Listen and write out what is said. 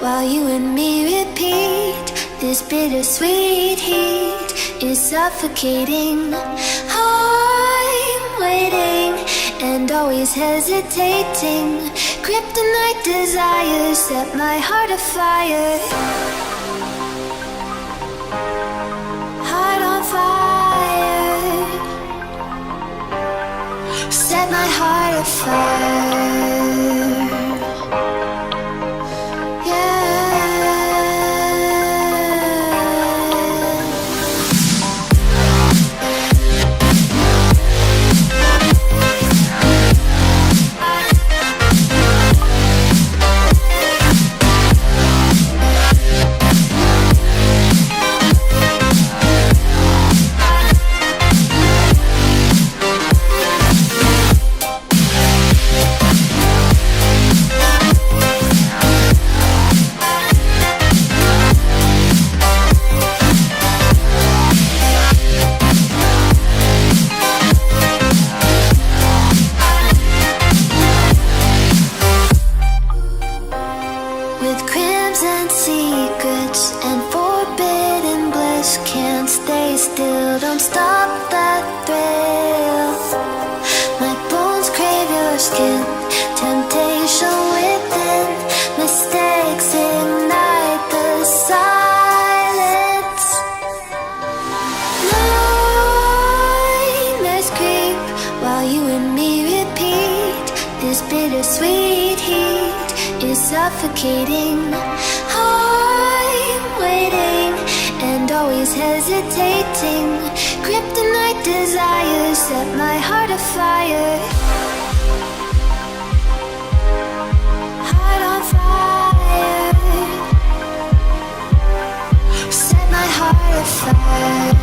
while you and me repeat. This bittersweet heat is suffocating. I'm waiting and always hesitating. Kryptonite desires set my heart afire. Heart on fire. Set my heart afire. Don't stop that thrill. My bones crave your skin. Temptation within. Mistakes ignite the silence. Nightmares creep while you and me repeat. This bittersweet heat is suffocating. I'm waiting and always hesitating. Kryptonite desires set my heart afire. Heart on fire. Set my heart afire.